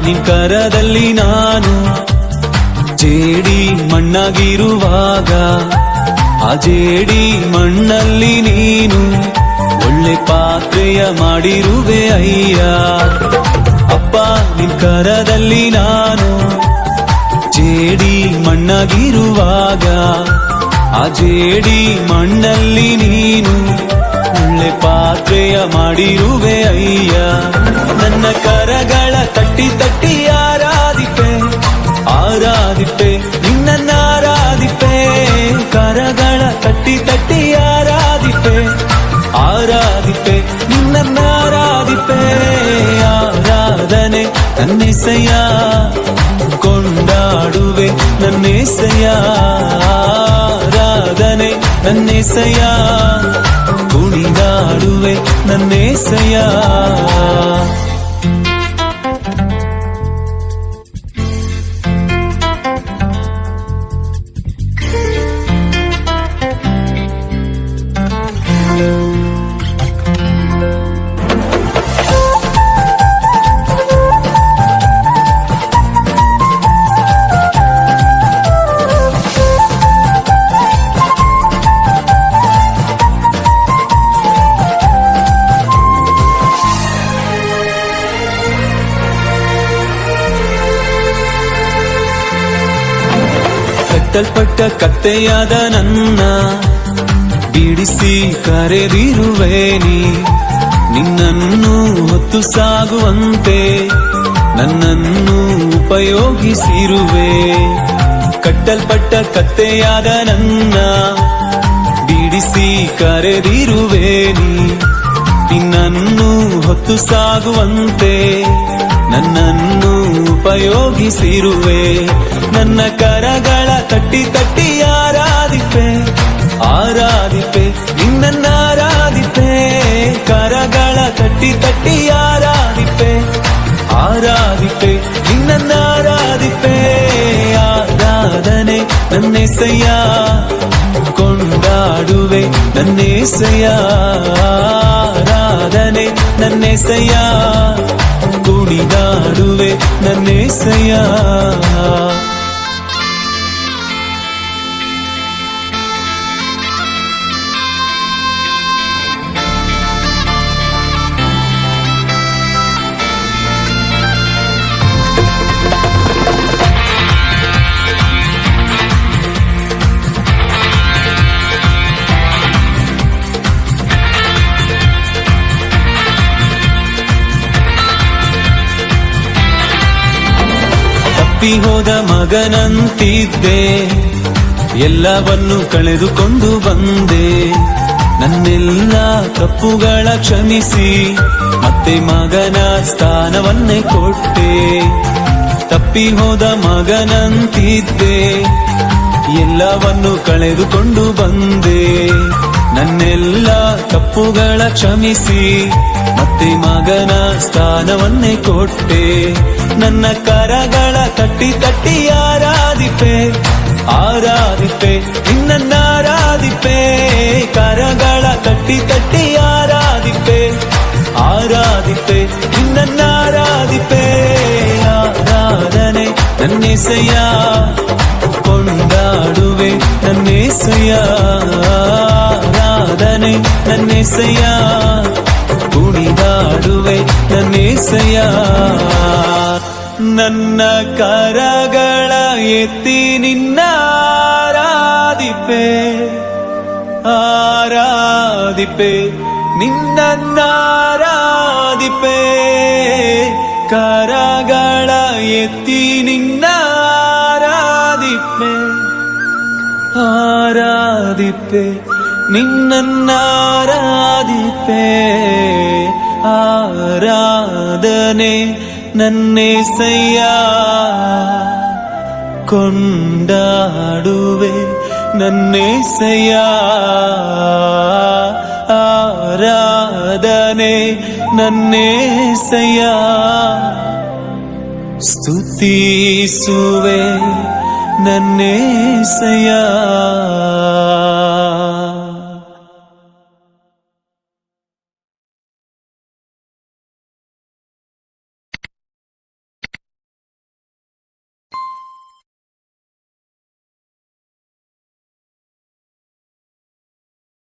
ನಿನ್ ಕರದಲ್ಲಿ ನಾನು ಜೇಡಿ ಮಣ್ಣಾಗಿರುವಾಗ ಆ ಜೇಡಿ ಮಣ್ಣಲ್ಲಿ ನೀನು ಒಳ್ಳೆ ಪಾತ್ರೆಯ ಮಾಡಿರುವೆ ಅಯ್ಯ. ಅಪ್ಪ ನಿನ್ ಕರದಲ್ಲಿ ನಾನು ಜೇಡಿ ಮಣ್ಣಾಗಿರುವಾಗ ಆ ಜೇಡಿ ಮಣ್ಣಲ್ಲಿ ನೀನು ಒಳ್ಳೆ ಪಾತ್ರೆಯ ಮಾಡಿರುವೆ ಅಯ್ಯ. ನನ್ನ ಕರಗಳ ತಟ್ಟಿ ತಟ್ಟಿ ಆರಾಧಿಪೆ ಆರಾಧಿಪೆ ನಿನ್ನ ಆರಾಧಿಪೆ. ಕರಗಳ ತಟ್ಟಿ ತಟ್ಟಿ ಆರಾಧಿಪೆ ಆರಾಧಿಪೆ ನಿನ್ನ ಆರಾಧಿಪೆ. ಆರಾಧನೆ ನನ್ನೆಸೆಯ ಕೊಂಡಾಡುವೆ ನನ್ನೆಸೆಯ. ಆರಾಧನೆ ನನ್ನೆಸೆಯ ಕುಣಿದಾಡುವೆ ನನ್ನೆಸೆಯ. ಕಟ್ಟಲ್ಪಟ್ಟ ಕತ್ತೆಯಾದ ನನ್ನ ಬಿಡಿಸಿ ಕರೆದಿರುವೆ ನೀ. ನಿನ್ನನ್ನು ಹೊತ್ತು ಸಾಗುವಂತೆ ನನ್ನನ್ನು ಉಪಯೋಗಿಸಿರುವೆ. ಕಟ್ಟಲ್ಪಟ್ಟ ಕತ್ತೆಯಾದ ನನ್ನ ಬಿಡಿಸಿ ಕರೆದಿರುವೆ ನೀ. ನಿನ್ನನ್ನು ಹೊತ್ತು ಸಾಗುವಂತೆ ನನ್ನನ್ನು ಉಪಯೋಗಿಸಿರುವೆ. ನನ್ನ ಕರಗಳ ತಟ್ಟಿ ತಟ್ಟಿ ಆರಾಧಿಪೆ ಆರಾಧಿಪೆ ನಿನ್ನ ಆರಾಧಿಪೆ. ಕರಗಳ ತಟ್ಟಿ ತಟ್ಟಿ ಆರಾಧಿಪೆ ಆರಾಧಿಪೆ ನಿನ್ನ ಆರಾಧಿಪೆ. ಆರಾಧನೆ ನನ್ನೆಸೆಯ ಕೊಂಡಾಡುವೆ ನನ್ನೆಸೆಯ. ಆರಾಧನೆ ನನ್ನೆಸೆಯ ಕುಣಿದಾಡುವೆ ನನ್ನೆಸೆಯ. ತಪ್ಪಿ ಹೋದ ಮಗನಂತಿದ್ದೆ ಎಲ್ಲವನ್ನು ಕಳೆದುಕೊಂಡು ಬಂದೆ. ನನ್ನೆಲ್ಲ ತಪ್ಪುಗಳ ಕ್ಷಮಿಸಿ ಮತ್ತೆ ಮಗನ ಸ್ಥಾನವನ್ನೇ ಕೊಟ್ಟೆ. ತಪ್ಪಿ ಹೋದ ಮಗನಂತಿದ್ದೆ ಎಲ್ಲವನ್ನು ಕಳೆದುಕೊಂಡು ಬಂದೆ. ನನ್ನೆಲ್ಲ ತಪ್ಪುಗಳ ಕ್ಷಮಿಸಿ ಮತ್ತೆ ಮಗನ ಸ್ಥಾನವನ್ನೇ ಕೊಟ್ಟೆ. ನನ್ನ ಕರಗಳ ತಟ್ಟಿ ತಟ್ಟಿ ಆರಾಧಿಪೆ ಆರಾಧಿಪೆ ನಿನ್ನ ಆರಾಧಿಪೆ. ಕರಗಳ ತಟ್ಟಿ ತಟ್ಟಿ ಆರಾಧಿಪೆ ಆರಾಧಿಪೆ ನಿನ್ನ ಆರಾಧಿಪೆ. ಆರಾಧನೆ ನನ್ನೆಸೆಯ ಕೊಂಡಾಡುವೆ ನನ್ನೆಸೆಯ. ಆರಾಧನೆ ನನ್ನೆಸೆಯ ಕುಣಿದಾಡುವೆ ನನ್ನೆಸೆಯ. ನನ್ನ ಕರಗಳ ಎತ್ತಿ ನಿನ್ನ ಆರಾಧಿಪೆ ಆರಾಧಿಪೆ ನಿನ್ನ ಆರಾಧಿಪೆ. ಕರಗಳ ಎತ್ತಿ ನಿನ್ನ ಆರಾಧಿಪೆ ಆರಾಧಿಪೆ ನಿನ್ನ ಆರಾಧಿಪೆ. ಆರಾಧನೆ ನನ್ನೆಸೆಯ ಕೊಂಡಾಡುವೆ ನನ್ನೆಸೆಯ. ಆರಾಧನೆ ನನ್ನೆಸೆಯ ಸ್ತುತಿಸುವೆ ನನ್ನೆಸೆಯ.